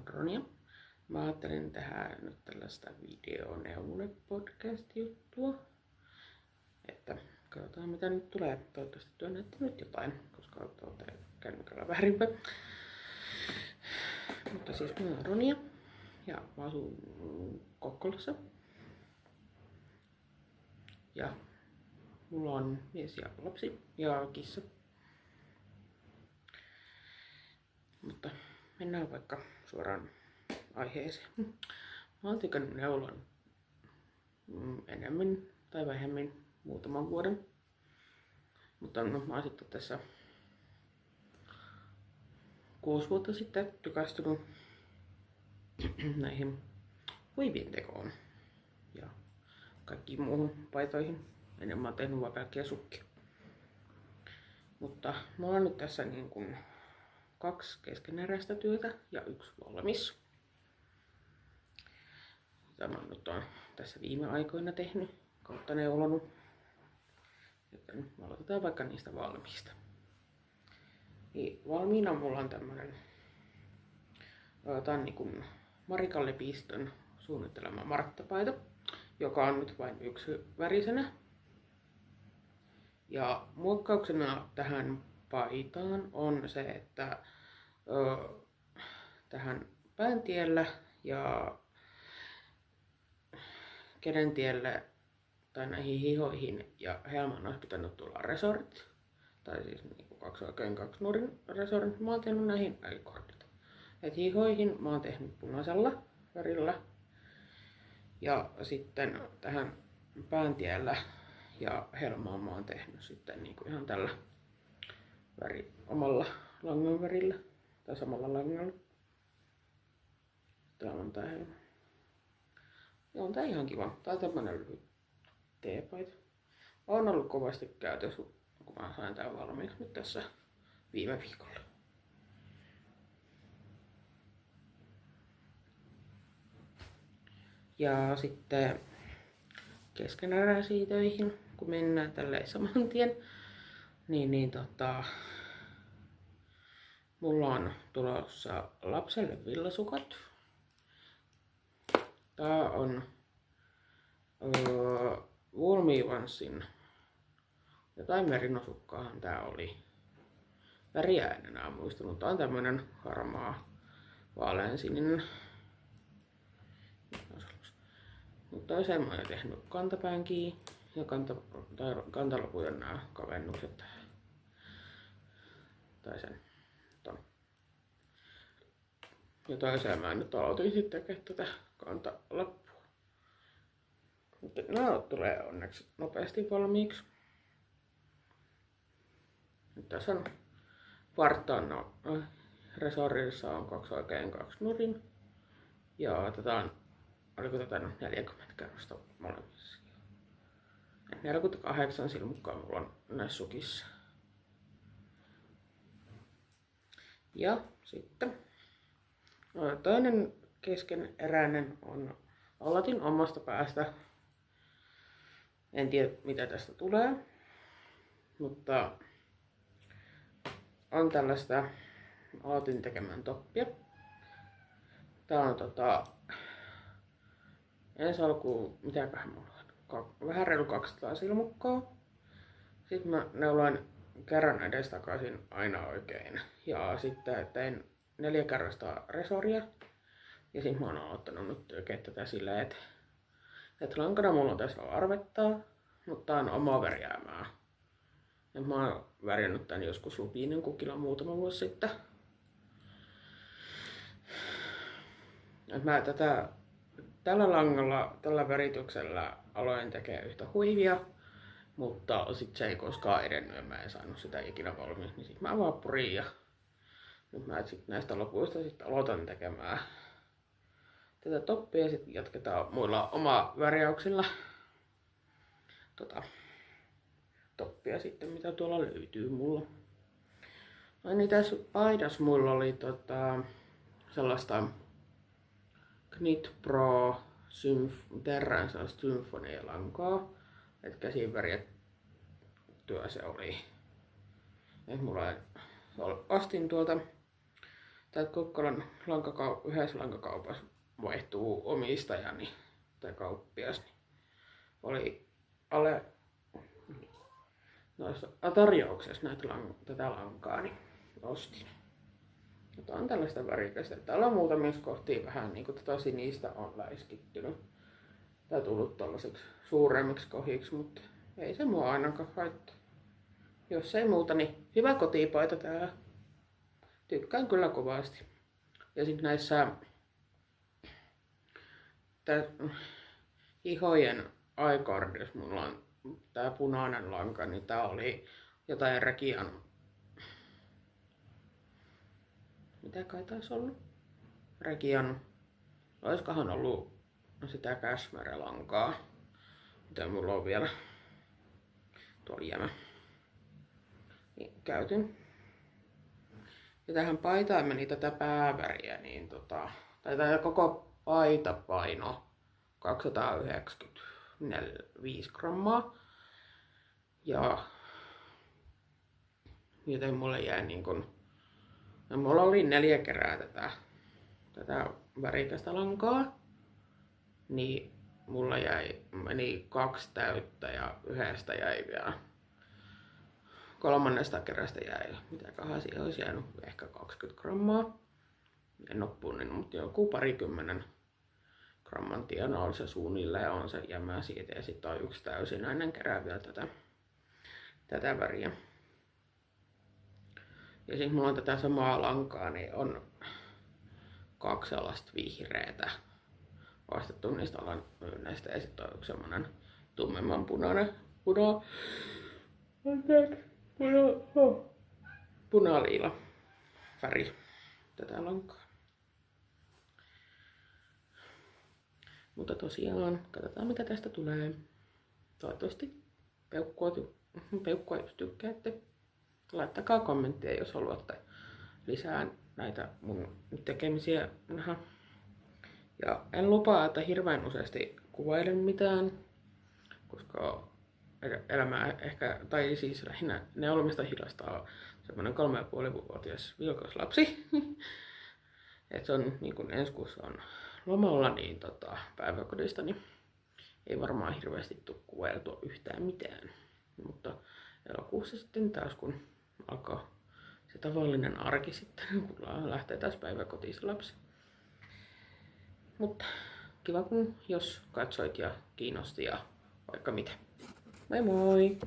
on Ronja. Mä ajattelin tehdä nyt tällaista videoneule-podcast-juttua. Että katsotaan mitä nyt tulee. Toivottavasti työ näytti nyt jotain, koska olette kännykällä väärinpä. Mutta siis mä oon Ronja ja mä asun Kokkolassa. Ja mulla on mies ja lapsi ja kissa. Mutta mennään vaikka suoraan aiheeseen. Mä oon tykännyt neulan enemmän tai vähemmän muutaman vuoden. Mutta mä oon sitten tässä 6 vuotta sitten tykästynyt näihin huivien tekoon ja kaikkiin muuhun paitoihin. Ennen mä oon tehnyt vaan pelkkiä sukkia. Mutta mulla on nyt tässä niin kuin 2 keskeneräistä työtä ja 1 valmis. Tämä nyt on tässä viime aikoina tehnyt kautta neulonut. Joten aloitetaan vaikka niistä valmiista. Niin valmiina mulla on tämmönen niin Marika Lepistön suunnittelema marttapaita, joka on nyt vain 1 värisenä. Ja muokkauksena tähän paitaan on se, että tähän pääntiellä ja kädentielle tai näihin hihoihin ja helmaan olisi pitänyt tulla resorit. Tai siis niinku 2 oikein 2 nurin resorit. Mä oon tehnyt näihin välikordit. Et hihoihin mä oon tehnyt punaisella värillä. Ja sitten tähän pääntiellä ja helmaan mä oon tehnyt sitten niinku ihan tällä omalla langan värillä. Tai samalla langalla. Täällä on tää helma. Ja on tää ihan kiva. Tää on tämmönen lyhyt teepaita. On ollut kovasti käytössä, kun mä sain tän valmiiksi nyt tässä viime viikolla. Ja sitten keskeneräisiin töihin, kun mennään tälleen saman tien, mulla on tulossa lapselle villasukat. Tää on Woolmivansin jotain merinosukkaahan tää oli. Väriä en enää muista, mutta on tämmönen harmaa vaaleansininen. Mutta toiseen mä oon tehnyt kantapäänkin ja kantalopun on nää kavennukset. Tai sen ton. Ja toiseen mä nyt aloitin sitten tekemään tätä kantalappua. Mutta nämä tulee onneksi nopeasti valmiiksi. Nyt tässä on vartaan resorissa on 2 oikein 2 nurin. Ja tätä on, oliko tätä 40 kerrosta molemmissa. 48 silmukkaa mulla on näissä sukissa. Ja sitten toinen keskeneräinen on aloitin omasta päästä. En tiedä mitä tästä tulee, mutta on tällaista, aloitin tekemään toppia. Tää on ensi alkuun, mitäköhän mulla on, vähän reilu 200 silmukkaa. Sitten mä neuloin kerran edestakaisin aina oikein. Ja sitten tein 4 kerrosta resoria. Ja sitten mä oon aloittanut nyt tekemään tätä silleen, että lankana mulla on tässä arvettaa, mutta tää on omaa värjäämää. Ja mä oon värjännyt tän joskus lupinen kukilla muutama vuosi sitten. Et mä tällä langalla, tällä värityksellä aloin tekemään yhtä huivia, mutta sit se ei koskaan edennyt ja mä en saanut sitä ikinä valmiiksi, niin sit mä vaan purin ja nyt mä sit näistä lopuista sit aloitan tekemään tätä toppia ja sitten jatketaan muilla oma värjäyksillä toppia sitten mitä tuolla löytyy mulla. No niin tässä paidassa mulla oli sellaista Knit Pro Terran sellaista symfonialankaa, että käsin värjättyä se oli. Et mulla ostin tuolta Kokkolan yhdessä lankakaupassa vaihtuu omistajani tai kauppias, niin oli noissa tarjouksessa tätä lankaa, niin ostin. Mutta on tällaista värikästä. Täällä on muutamissa kohtia vähän niin kuin tätä sinistä on läiskittynyt. Tää on tullut tällaiseksi suuremmiksi kohiksi, mutta ei se mua ainakaan haittaa. Jos ei muuta, niin hyvä kotipaita tää. Tykkään kyllä kovasti. Ja sitten näissä ihojen iCardissa mulla on tää punainen lanka, niin tää oli jotain Regian. Mitä kai taisi ollut? Regian. Oiskohan ollut sitä cashmere-lankaa, mitä mulla on vielä tuolla jämä. Niin käytin. Ja tähän paitaan meni tätä pääväriä, niin tai tämä koko paita paino 295 grammaa. Ja joten mulle jäi niin kun, ja mulla oli 4 kerää tätä värikästä lankaa. Niin mulla meni 2 täyttä ja yhdestä jäi vielä. 3. kerästä jäi, mitäköhän siihen olisi jäänyt, ehkä 20 grammaa. En oo punninut, mutta joku 20 gramman tienoilla se suunnilleen on se jämä siitä. Ja sitten on 1 täysinäinen kerää vielä tätä väriä. Ja sitten mulla on tätä samaa lankaa, niin on 2 sellaista vihreätä ostettu niistä alan myynneistä. Ja sitten on 1 semmonen tummemman punainen punaliila väri tätä lankaa. Mutta tosiaan, katsotaan mitä tästä tulee. Toivottavasti peukkua jos tykkäätte. Laittakaa kommenttia, jos haluatte lisää näitä mun tekemisiä. Ja en lupaa, että hirveän useasti kuvailen mitään, koska elämää ehkä, tai siis lähinnä neulomista hidastaa semmonen 3,5-vuotias vilkauslapsi. Et se on niin kun ensi kuussa on lomalla niin päiväkodista, niin ei varmaan hirveästi tule kuvailtua yhtään mitään. Mutta elokuussa sitten taas kun alkaa se tavallinen arki sitten, kun lähtee taas päiväkotiin se lapsi. Mutta kiva kun jos katsoit ja kiinnosti ja vaikka mitä. Moi moi!